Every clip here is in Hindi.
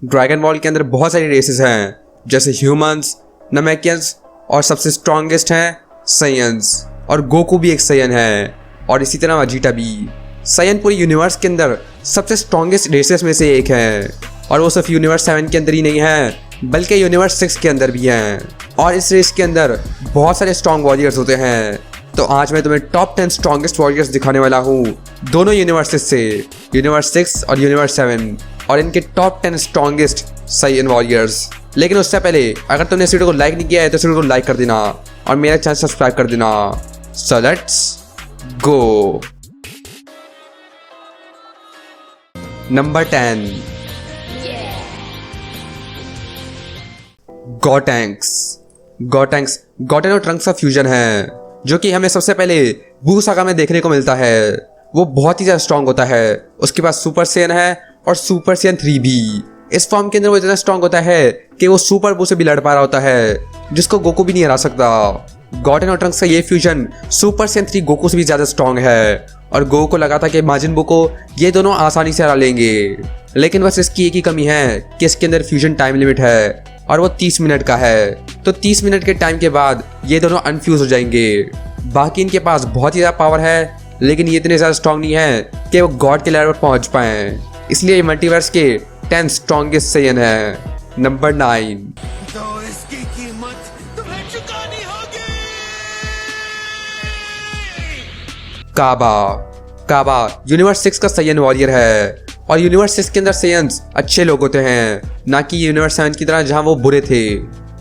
ड्रैगन बॉल के अंदर बहुत सारी रेसेस हैं, जैसे ह्यूमंस, नमेकियंस और सबसे स्ट्रॉन्गेस्ट हैं साइयंस। और गोकू भी एक साइयन है और इसी तरह वेजिटा भी। साइयन पूरे यूनिवर्स के अंदर सबसे स्ट्रॉन्गेस्ट रेसेस में से एक है और वो सिर्फ यूनिवर्स 7 के अंदर ही नहीं है बल्कि यूनिवर्स 6 के अंदर भी हैं। और इस रेस के अंदर बहुत सारे स्ट्रॉन्ग वॉरियर्स होते हैं। तो आज मैं तुम्हें टॉप 10 स्ट्रॉन्गेस्ट वॉरियर्स दिखाने वाला हूँ दोनों यूनिवर्सेस से, यूनिवर्स 6 और यूनिवर्स 7, और इनके टॉप 10 स्ट्रॉन्गेस्ट साइयन वॉरियर्स। लेकिन उससे पहले अगर तुमने इस वीडियो को लाइक नहीं किया है तो इस वीडियो को लाइक कर देना और मेरा चैनल सब्सक्राइब कर देना। So let's go. नंबर 10, गॉटैंक्स। गॉटैंक्स गॉटेन और ट्रंक्स का फ्यूजन है जो कि हमें सबसे पहले बू सागा में देखने को मिलता है। वो बहुत ही ज़्यादा स्ट्रांग होता है। उसके पास सुपर सेन है और सुपर सेन 3 भी। इस फॉर्म के अंदर वो इतना स्ट्रांग होता है कि वो सुपर बू से भी लड़ पा रहा होता है, जिसको गोकू भी नहीं हरा सकता। गॉटेन और ट्रंक्स का ये फ्यूजन सुपर सेन 3 गोकू से भी ज़्यादा स्ट्रांग है और गोकू को लगा था कि माजिन बू को ये दोनों आसानी से हरा लेंगे। लेकिन बस इसकी एक ही कमी है कि इसके अंदर फ्यूजन टाइम लिमिट है और वो 30 मिनट का है। तो 30 मिनट के टाइम के बाद ये दोनों अनफ्यूज हो जाएंगे। बाकी इनके पास बहुत ही ज़्यादा पावर है, लेकिन ये इतने ज़्यादा स्ट्रांग नहीं है कि वो गॉड के लेवल पर पहुंच पाए। इसलिए ये मल्टीवर्स के 10 स्ट्रॉन्गेस्ट साइयन है। नंबर 9, तो इसकी कीमत तुम्हें चुकानी होगी। काबा। काबा यूनिवर्स 6 का साइयन वॉरियर है और यूनिवर्स 6 के अंदर साइयंस अच्छे लोग होते हैं, ना कि यूनिवर्स 7 की तरह जहां वो बुरे थे।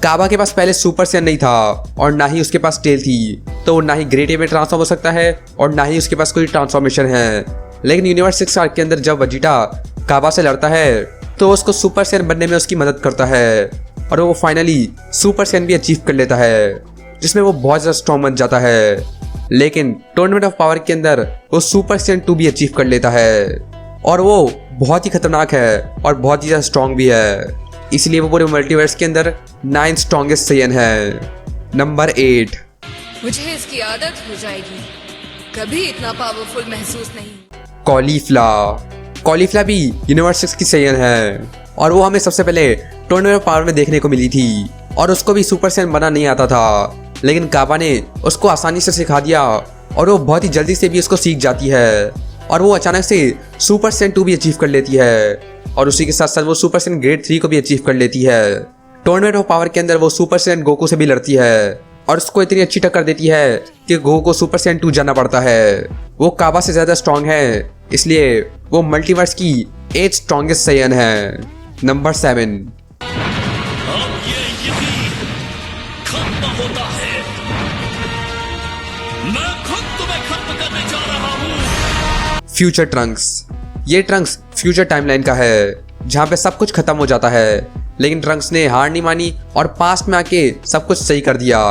काबा के पास पहले सुपर सेन नहीं था और ना ही उसके पास टेल थी, तो वो ना ही ग्रेट ए में ट्रांसफॉर्म हो सकता है और ना ही उसके पास कोई ट्रांसफॉर्मेशन है। लेकिन यूनिवर्स 6 आर्क के अंदर जब वेजिटा काबा से लड़ता है तो उसको सुपर सेन बनने में उसकी मदद करता है और वो फाइनली सुपर सेन भी अचीव कर लेता है, जिसमें वो बहुत ज़्यादा स्ट्रॉन्ग बन जाता है। लेकिन टूर्नामेंट ऑफ पावर के अंदर वो सुपर सेन 2 भी अचीव कर लेता है और वो बहुत ही खतरनाक है और बहुत ही ज़्यादा स्ट्रॉन्ग भी है। इसलिए वो पूरे मल्टीवर्स के अंदर 9 स्ट्रॉन्गेस्ट साइयन है। नंबर 8, मुझे इसकी आदत हो जाएगी, कभी इतना पावरफुल महसूस नहीं। कॉलीफ्ला। कॉलीफ्ला भी यूनिवर्स 6 की साइयन है और वो हमें सबसे पहले टूर्नामेंट ऑफ पावर में देखने को मिली थी और उसको भी सुपर सेन बना नहीं आता था, लेकिन काबा ने उसको आसानी से सिखा दिया और वो बहुत ही जल्दी से भी उसको सीख जाती है और वो अचानक से सुपर सेन 2 भी अचीव कर लेती है और उसी के साथ साथ वो सुपर सेन ग्रेड 3 को भी अचीव कर लेती है। टूर्नामेंट ऑफ पावर के अंदर वो सुपर सेन गोकू से भी लड़ती है और उसको इतनी अच्छी टक्कर देती है कि गोकू को सुपर सेन 2 जाना पड़ता है। वो काबा से ज़्यादा स्ट्रॉन्ग है, इसलिए वो मल्टीवर्स की 8 स्ट्रॉन्गेस्ट साइयन है। नंबर 7, अब ये यकीन खत्म होता है, मैं खुद तुम्हें खत्म करने जा रहा हूँ। Future Trunks. ये ट्रंक्स फ्यूचर टाइमलाइन का है जहाँ पे सब कुछ खत्म हो जाता है, लेकिन ट्रंक्स ने हार नहीं मानी और पास्ट में आके सब कुछ सही कर दिया,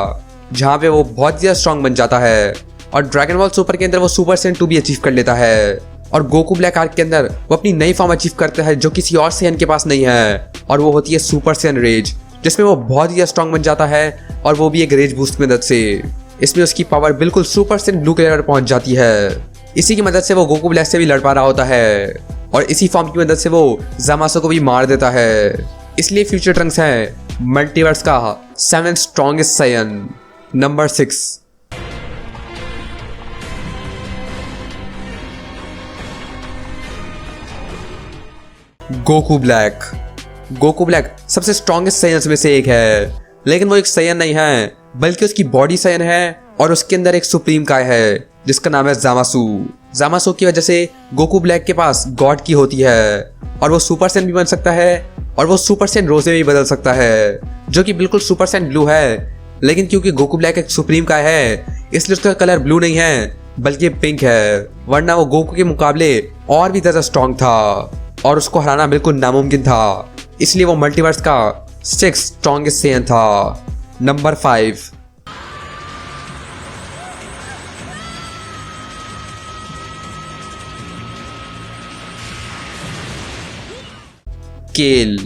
जहाँ पे वो बहुत ज़्यादा स्ट्रॉन्ग बन जाता है और ड्रैगन बॉल सुपर के अंदर वो सुपर सेन 2 भी अचीव कर लेता है और गोकू ब्लैक आर्क के अंदर वो अपनी नई फॉर्म अचीव करता है जो किसी और साइयन के पास नहीं है और वो होती है सुपर सेन रेज, जिसमें वो बहुत ही स्ट्रॉन्ग बन जाता है और वो भी एक रेज बूस्ट की मदद से। इसमें उसकी पावर बिल्कुल सुपर सेन ब्लू कलर पर पहुंच जाती है। इसी की मदद से वो गोकू ब्लैक से भी लड़ पा रहा होता है और इसी फॉर्म की मदद से वो ज़ामासो को भी मार देता है। इसलिए फ्यूचर ट्रंक्स है मल्टीवर्स का 7 strongest Saiyan. Number 6, Goku black. Goku black सबसे स्ट्रॉन्गेस्ट साइयंस में से एक है, लेकिन वो एक साइयन नहीं है बल्कि उसकी बॉडी साइयन है और उसके अंदर एक सुप्रीम काय है जिसका नाम है ज़ामासु। ज़ामासु की वजह से गोकू ब्लैक के पास गॉड की होती है और वो सुपर सेन भी बन सकता है और वो सुपर सेन रोज में भी बदल सकता है, जो कि बिल्कुल सुपर सेन ब्लू है। लेकिन क्योंकि गोकू ब्लैक एक सुप्रीम काय है इसलिए उसका कलर ब्लू नहीं है बल्कि पिंक है, वरना वो गोकू के मुकाबले और भी ज़्यादा स्ट्रॉन्ग था और उसको हराना बिल्कुल नामुमकिन था। इसलिए वो मल्टीवर्स का 6 स्ट्रॉन्गेस्ट साइयन था। नंबर 5, केल।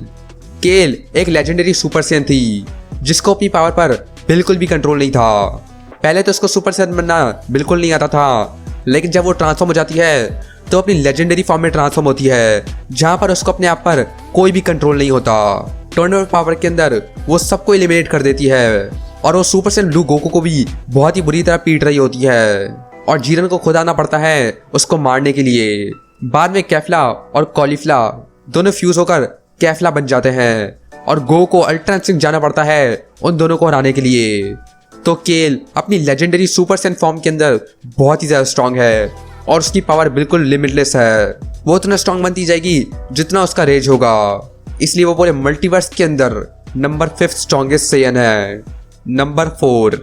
केल एक लेजेंडरी सुपर सेन थी जिसको अपनी पावर पर बिल्कुल भी कंट्रोल नहीं था। पहले तो उसको सुपर सेन बनना बिल्कुल नहीं आता था, लेकिन जब वो ट्रांसफॉर्म हो जाती है तो अपनी लेजेंडरी फॉर्म में ट्रांसफॉर्म होती है, जहां पर उसको अपने आप पर कोई भी कंट्रोल नहीं होता। टर्नओवर पावर के अंदर वो सबको एलिमिनेट कर देती है और वो सुपर सैयन ब्लू गोकू को भी बहुत ही बुरी तरह पीट रही होती है और जीरन को खुद आना पड़ता है उसको मारने के लिए। बाद में कैफला और कॉलीफ्ला दोनों फ्यूज होकर कैफला बन जाते हैं और गो को अल्ट्रा इंस्टिंक्ट जाना पड़ता है उन दोनों को हराने के लिए। तो केल अपनी लेजेंडरी सुपर सैयन फॉर्म के अंदर बहुत ही ज्यादा स्ट्रांग है और उसकी पावर बिल्कुल लिमिटलेस है। वो उतना स्ट्रांग बनती जाएगी जितना उसका रेज होगा, इसलिए वो पूरे मल्टीवर्स के अंदर नंबर 5th स्ट्रॉन्गेस्ट सैयन है। Number 4,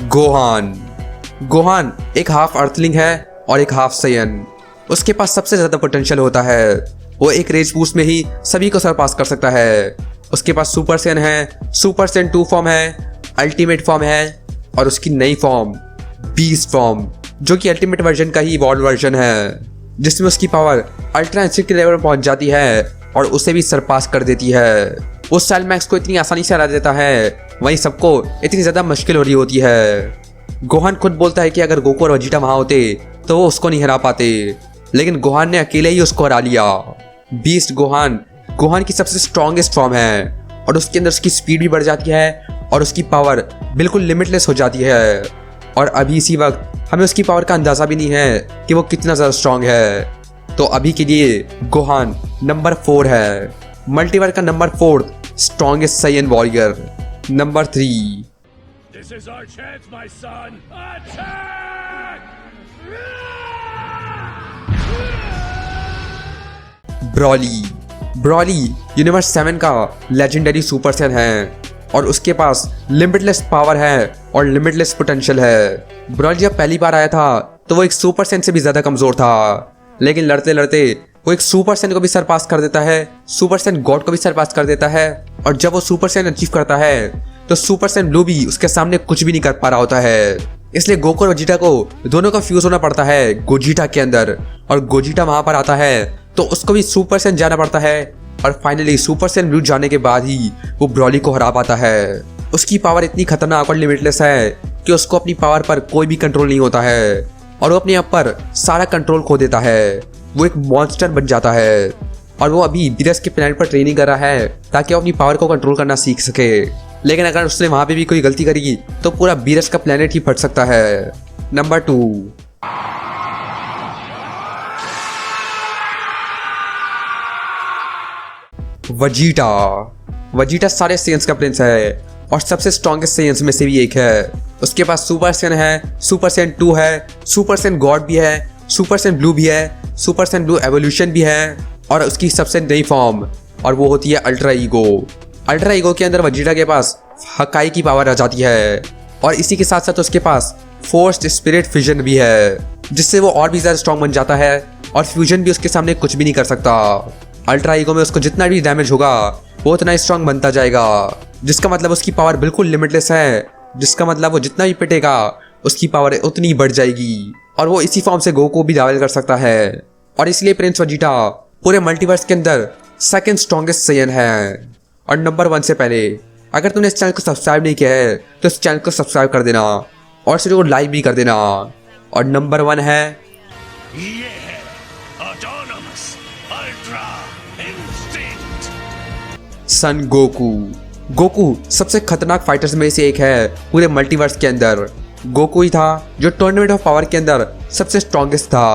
Gohan. गोहान एक हाफ अर्थलिंग है और एक हाफ सैयन। उसके पास सबसे ज्यादा पोटेंशियल होता है। वो एक रेज बूस्ट में ही सभी को सरपास कर सकता है। उसके पास सुपर सैयन है, सुपर सैयन 2 फॉर्म है, अल्टीमेट फॉर्म है और उसकी नई फॉर्म बीस्ट फॉर्म, जो कि अल्टीमेट वर्जन का ही इवॉल्व वर्जन है, जिसमें उसकी पावर अल्ट्रा इंस्टिंक्ट के लेवल पर पहुंच जाती है और उसे भी सरपास कर देती है। वो सेल मैक्स को इतनी आसानी से हरा देता है, वहीं सबको इतनी ज्यादा मुश्किल हो रही होती है। गोहान खुद बोलता है कि अगर गोकू और वेजिटा वहां होते तो वो उसको नहीं हरा पाते, लेकिन गोहान ने अकेले ही उसको हरा लिया। बीस्ट गोहान की सबसे स्ट्रॉन्गेस्ट फॉर्म है और उसके अंदर उसकी स्पीड भी बढ़ जाती है और उसकी पावर बिल्कुल लिमिटलेस हो जाती है। और अभी इसी वक्त हमें उसकी पावर का अंदाजा भी नहीं है कि वो कितना ज़्यादा स्ट्रांग है। तो अभी के लिए गोहान नंबर 4 है, मल्टीवर्स का number 4th strongest Saiyan warrior. Number 3, This is our chance, my son. Attack! Broly universe 7 का लेजेंडरी सुपर सैयन है और उसके पास लिमिटलेस पावर है और लिमिटलेस पोटेंशियल है। ब्रॉली जब पहली बार आया था तो वो एक सुपर सैयन से भी ज्यादा कमजोर था, लेकिन लड़ते लड़ते वो एक सुपर सैयन को भी सरपास कर देता है, सुपर सैयन गॉड को भी सरपास कर देता है। और जब वो सुपर सैयन अचीव करता है तो सुपर सैयन ब्लू भी उसके सामने कुछ भी नहीं कर पा रहा होता है। इसलिए गोकू और वेजिटा को दोनों का फ्यूज होना पड़ता है गोजिटा के अंदर, और गोजिटा वहां पर आता है तो उसको भी सुपर सैयन जाना पड़ता है और फाइनली सुपर सैयन ब्लू जाने के बाद ही वो ब्रॉली को हरा पाता है। उसकी पावर इतनी खतरनाक और लिमिटलेस है कि उसको अपनी पावर पर कोई भी कंट्रोल नहीं होता है और वो अपने आप पर सारा कंट्रोल खो देता है। वो एक मॉन्स्टर बन जाता है और वो अभी बीरस के प्लेनेट पर ट्रेनिंग कर रहा है ताकि वो अपनी पावर को कंट्रोल करना सीख सके। लेकिन अगर उसने वहां पे भी कोई गलती करी तो पूरा बीरस का प्लेनेट ही फट सकता है। नंबर 2, वजीटा सारे सेयन्स का प्रिंस है और सबसे स्ट्रॉन्गेस्ट सेयन्स में से भी एक है। उसके पास सुपर सैयन है, सुपर सैयन 2 है, सुपर सैयन गॉड भी है, सुपर सैयन ब्लू भी है, सुपर सैयन ब्लू एवोल्यूशन भी है और उसकी सबसे नई फॉर्म, और वो होती है अल्ट्रा ईगो। अल्ट्रा ईगो के अंदर वजीटा के पास हकाई की पावर आ जाती है और इसी के साथ साथ उसके पास फोर्स्ड स्पिरिट फ्यूजन भी है, जिससे वो और भी ज़्यादा स्ट्रॉन्ग बन जाता है और फ्यूजन भी उसके सामने कुछ भी नहीं कर सकता। अल्ट्रा ईगो में उसको जितना भी डैमेज होगा वो उतना ही स्ट्रॉन्ग बनता जाएगा, जिसका मतलब उसकी पावर बिल्कुल लिमिटलेस है, जिसका मतलब वो जितना भी पिटेगा उसकी पावर उतनी बढ़ जाएगी और वो इसी फॉर्म से गोकू भी डायल कर सकता है। और इसलिए प्रिंस वजीटा पूरे मल्टीवर्स के अंदर सेकंड स्ट्रॉन्गेस्ट सैयन है। और नंबर 1 से पहले अगर तूने इस चैनल को सब्सक्राइब नहीं किया है तो इस चैनल को सब्सक्राइब कर देना और इस वीडियो को लाइक भी कर देना। और नंबर 1 है ये है ऑटोनमस अल्ट्रा इंस्टिंक्ट। सन गोकू सबसे खतरनाक फाइटर्स में से एक है पूरे मल्टीवर्स के अंदर। गोकू ही था जो टूर्नामेंट ऑफ पावर के अंदर सबसे स्ट्रॉन्गेस्ट था।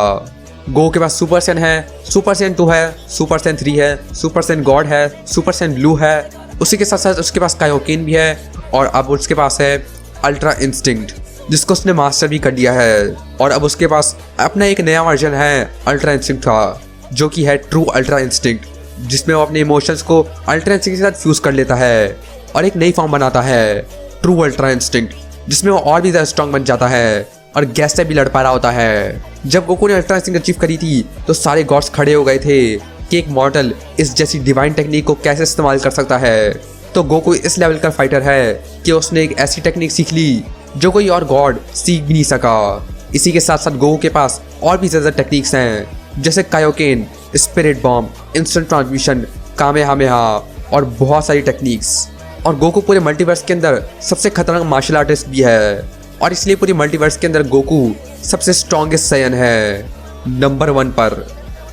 गो के पास सुपर सैयन है, सुपर सैयन 2 है, सुपर सैयन 3 है, सुपर सैयन गॉड है, सुपर सैयन ब्लू है, उसी के साथ साथ उसके पास कायोकेन भी है और अब उसके पास है अल्ट्रा इंस्टिंक्ट, जिसको उसने मास्टर भी कर लिया है। और अब उसके पास अपना एक नया वर्जन है अल्ट्रा इंस्टिंक्ट का, जो कि है ट्रू अल्ट्रा इंस्टिंक्ट, जिसमें वो अपने इमोशंस को अल्ट्रा इंस्टिंक्ट के साथ फ्यूज कर लेता है और एक नई फॉर्म बनाता है ट्रू अल्ट्रा इंस्टिंक्ट, जिसमें वो और भी ज़्यादा स्ट्रॉन्ग बन जाता है और गैस से भी लड़ पा रहा होता है। जब गोकू ने अल्ट्रा इंस्टिंक्ट अचीव करी थी तो सारे गॉड्स खड़े हो गए थे कि एक मॉर्टल इस जैसी डिवाइन टेक्निक को कैसे इस्तेमाल कर सकता है। तो गोकू इस लेवल का फाइटर है कि उसने एक ऐसी टेक्निक सीख ली जो कोई और गॉड सीख भी नहीं सका। इसी के साथ साथ गोकू के पास और भी ज़्यादा टेक्निक्स हैं, जैसे Kaioken, spirit bomb, instant transmission, Kamehameha और बहुत सारी टेक्निक्स। और गोकू पूरे मल्टीवर्स के अंदर सबसे खतरनाक मार्शल आर्टिस्ट भी है और इसलिए पूरी मल्टीवर्स के अंदर गोकू सबसे स्ट्रॉन्गेस्ट सैयन है, नंबर 1 पर।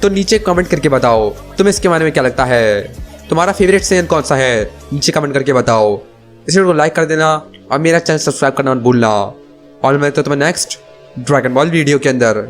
तो नीचे कमेंट करके बताओ तुम्हें इसके बारे में क्या लगता है, तुम्हारा फेवरेट सैयन कौन सा है, नीचे कमेंट करके बताओ। इस वीडियो को लाइक कर देना और मेरा चैनल सब्सक्राइब करना मत भूलना और मैं तो तुम्हें नेक्स्ट ड्रैगन बॉल वीडियो के अंदर।